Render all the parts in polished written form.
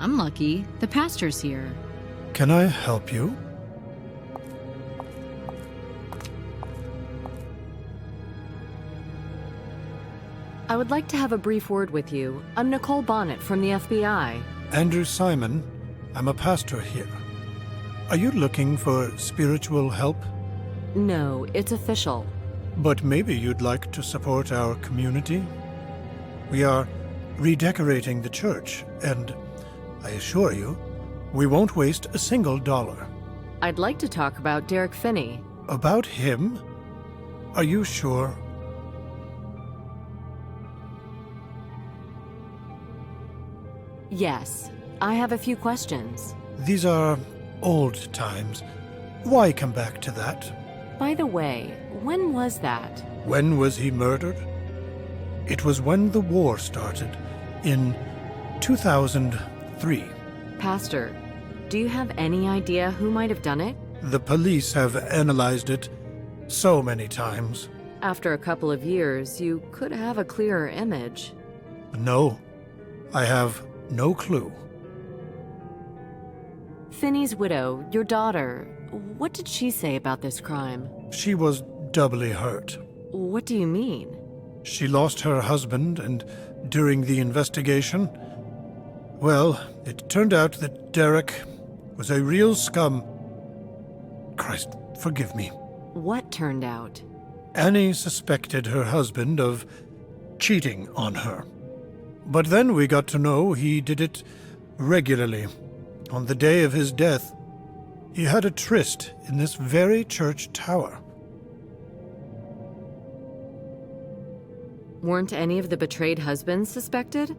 I'm lucky. The pastor's here. Can I help you? I would like to have a brief word with you. I'm Nicole Bonnet from the FBI. Andrew Simon. I'm a pastor here. Are you looking for spiritual help? No, it's official. But maybe you'd like to support our community? We are redecorating the church, and I assure you, we won't waste a single dollar. I'd like to talk about Derek Finney. About him? Are you sure? Yes, I have a few questions. These are old times. Why come back to that? By the way, when was that? When was he murdered? It was when the war started, in 2003. Pastor, do you have any idea who might have done it? The police have analyzed it so many times. After a couple of years, you could have a clearer image. No, I have no clue. Finney's widow, your daughter, what did she say about this crime? She was doubly hurt. What do you mean? She lost her husband, and during the investigation, well, it turned out that Derek was a real scum. Christ, forgive me. What turned out? Annie suspected her husband of cheating on her. But then we got to know he did it regularly. On the day of his death, he had a tryst in this very church tower. Weren't any of the betrayed husbands suspected?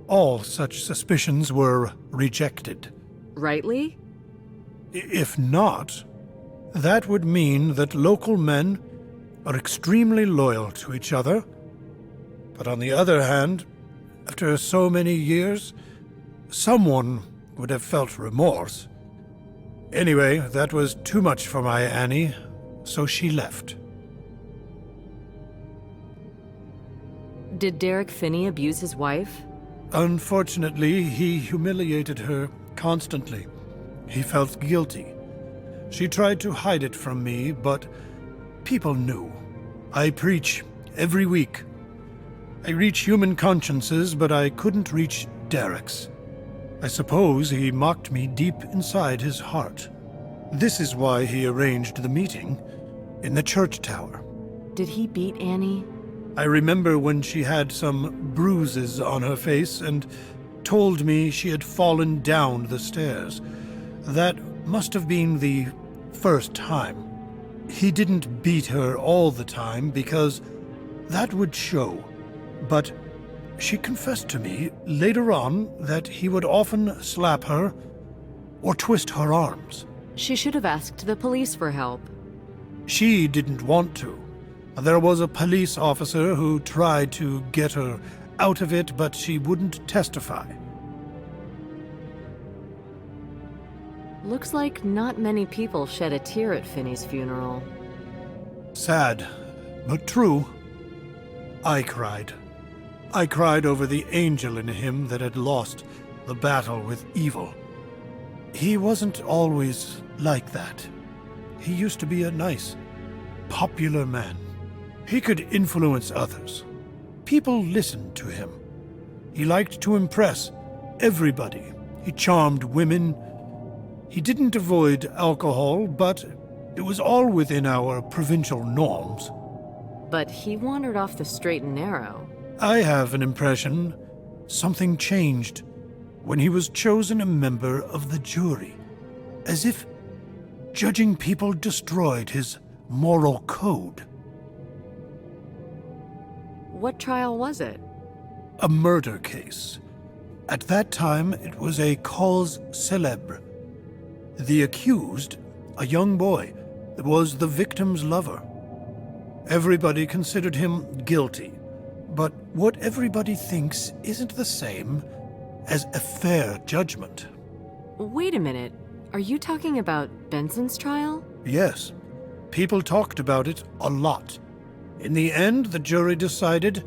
All such suspicions were rejected. Rightly? If not, that would mean that local men are extremely loyal to each other. But on the other hand, after so many years, someone would have felt remorse. Anyway, that was too much for my Annie, so she left. Did Derek Finney abuse his wife? Unfortunately, he humiliated her constantly. He felt guilty. She tried to hide it from me, but people knew. I preach every week. I reach human consciences, but I couldn't reach Derek's. I suppose he mocked me deep inside his heart. This is why he arranged the meeting in the church tower. Did he beat Annie? I remember when she had some bruises on her face and told me she had fallen down the stairs. That must have been the first time. He didn't beat her all the time because that would show. But she confessed to me later on that he would often slap her or twist her arms. She should have asked the police for help. She didn't want to. There was a police officer who tried to get her out of it, but she wouldn't testify. Looks like not many people shed a tear at Finney's funeral. Sad, but true. I cried. I cried over the angel in him that had lost the battle with evil. He wasn't always like that. He used to be a nice, popular man. He could influence others. People listened to him. He liked to impress everybody. He charmed women. He didn't avoid alcohol, but it was all within our provincial norms. But he wandered off the straight and narrow. I have an impression something changed when he was chosen a member of the jury, as if judging people destroyed his moral code. What trial was it? A murder case. At that time, it was a cause célèbre. The accused, a young boy, was the victim's lover. Everybody considered him guilty, but what everybody thinks isn't the same as a fair judgment. Wait a minute. Are you talking about Benson's trial? Yes, people talked about it a lot. In the end, the jury decided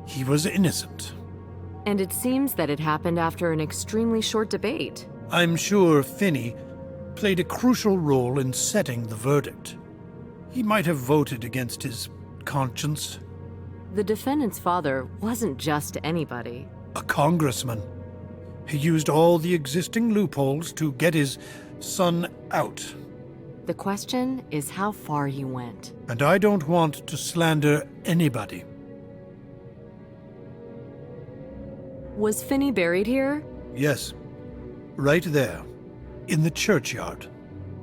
he was innocent. And it seems that it happened after an extremely short debate. I'm sure Finney played a crucial role in setting the verdict. He might have voted against his conscience. The defendant's father wasn't just anybody. A congressman. He used all the existing loopholes to get his son out. The question is how far he went. And I don't want to slander anybody. Was Finney buried here? Yes, right there, in the churchyard.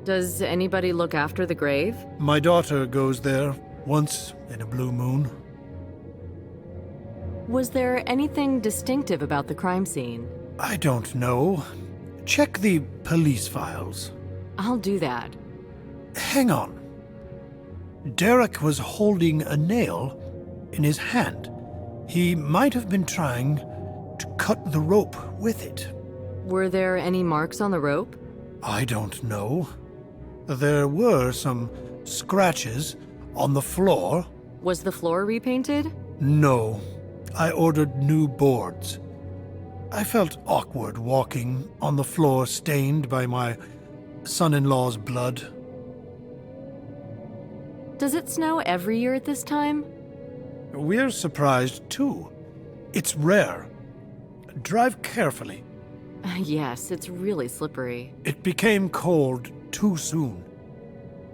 Does anybody look after the grave? My daughter goes there once in a blue moon. Was there anything distinctive about the crime scene? I don't know. Check the police files. I'll do that. Hang on. Derek was holding a nail in his hand. He might have been trying to cut the rope with it. Were there any marks on the rope? I don't know. There were some scratches on the floor. Was the floor repainted? No. I ordered new boards. I felt awkward walking on the floor stained by my son-in-law's blood. Does it snow every year at this time? We're surprised, too. It's rare. Drive carefully. Yes, it's really slippery. It became cold too soon.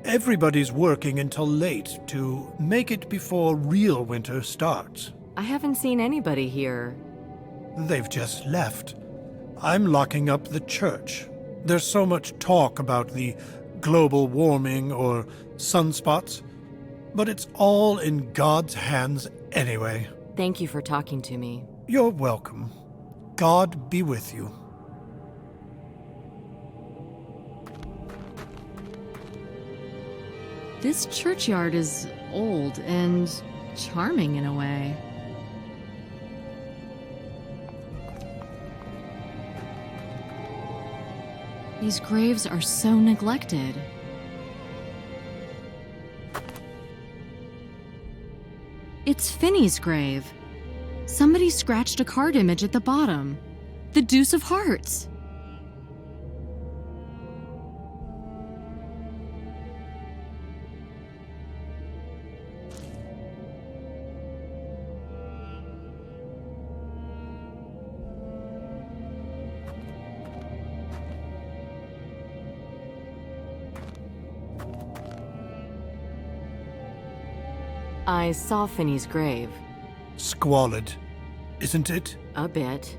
Everybody's working until late to make it before real winter starts. I haven't seen anybody here. They've just left. I'm locking up the church. There's so much talk about the global warming or sunspots, but it's all in God's hands anyway. Thank you for talking to me. You're welcome. God be with you. This churchyard is old and charming in a way. These graves are so neglected. It's Finney's grave. Somebody scratched a card image at the bottom. The Deuce of Hearts. I saw Finney's grave. Squalid, isn't it? A bit.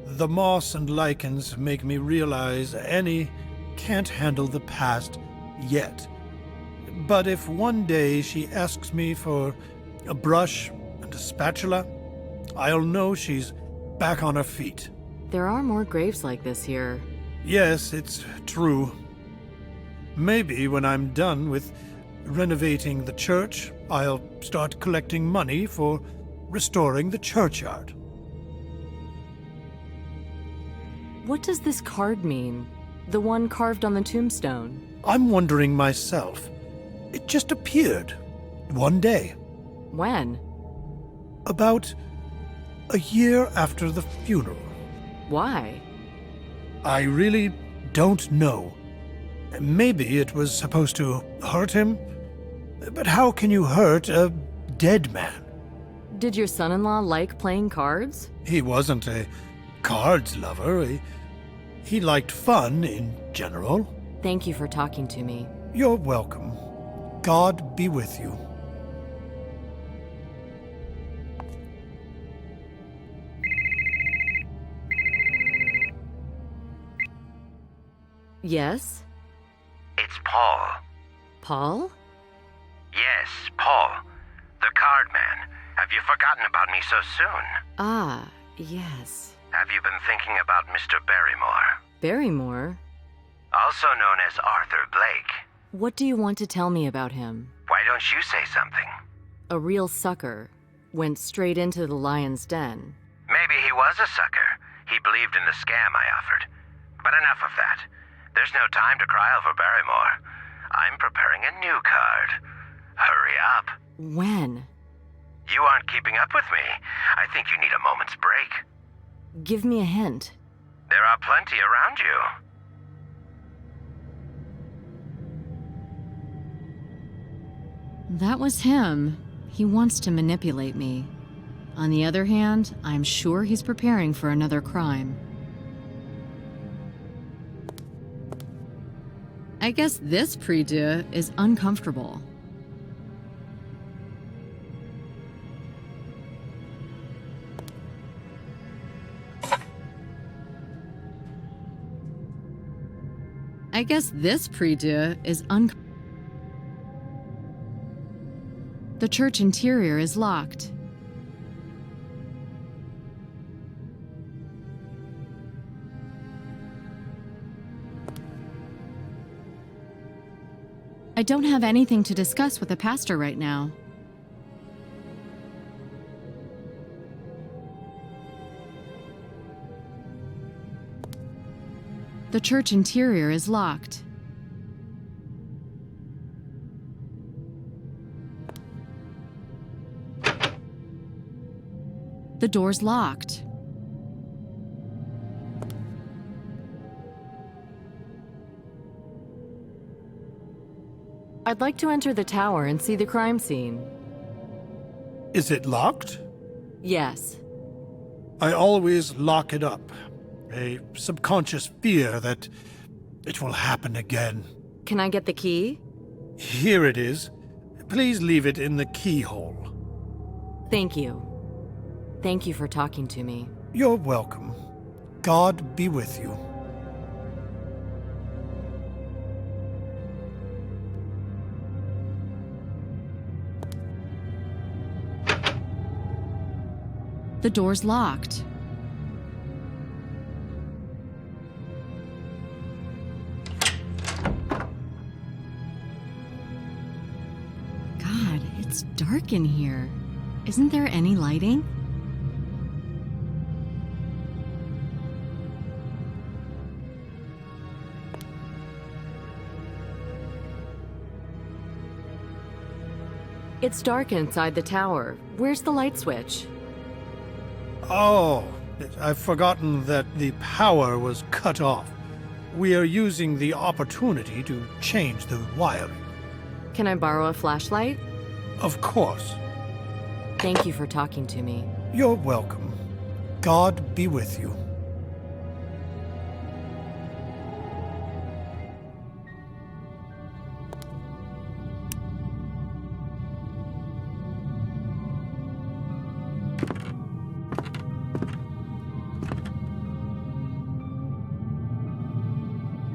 The moss and lichens make me realize Annie can't handle the past yet. But if one day she asks me for a brush and a spatula, I'll know she's back on her feet. There are more graves like this here. Yes, it's true. Maybe when I'm done with renovating the church, I'll start collecting money for restoring the churchyard. What does this card mean? The one carved on the tombstone? I'm wondering myself. It just appeared one day. When? About a year after the funeral. Why? I really don't know. Maybe it was supposed to hurt him. But how can you hurt a dead man? Did your son-in-law like playing cards? He wasn't a cards lover. He liked fun in general. Thank you for talking to me. You're welcome. God be with you. Yes? It's Paul. Paul? Yes, Paul. The card man. Have you forgotten about me so soon? Ah, yes. Have you been thinking about Mr. Barrymore? Barrymore? Also known as Arthur Blake. What do you want to tell me about him? Why don't you say something? A real sucker. Went straight into the lion's den. Maybe he was a sucker. He believed in the scam I offered. But enough of that. There's no time to cry over Barrymore. I'm preparing a new card. Hurry up. When? You aren't keeping up with me. I think you need a moment's break. Give me a hint. There are plenty around you. That was him. He wants to manipulate me. On the other hand, I'm sure he's preparing for another crime. I guess this prie-dieu is uncomfortable. I guess this prie-dieu is The church interior is locked. I don't have anything to discuss with the pastor right now. The church interior is locked. The door's locked. I'd like to enter the tower and see the crime scene. Is it locked? Yes. I always lock it up. A subconscious fear that it will happen again. Can I get the key? Here it is. Please leave it in the keyhole. Thank you. Thank you for talking to me. You're welcome. God be with you. The door's locked. God, it's dark in here. Isn't there any lighting? It's dark inside the tower. Where's the light switch? Oh, I've forgotten that the power was cut off. We are using the opportunity to change the wiring. Can I borrow a flashlight? Of course. Thank you for talking to me. You're welcome. God be with you.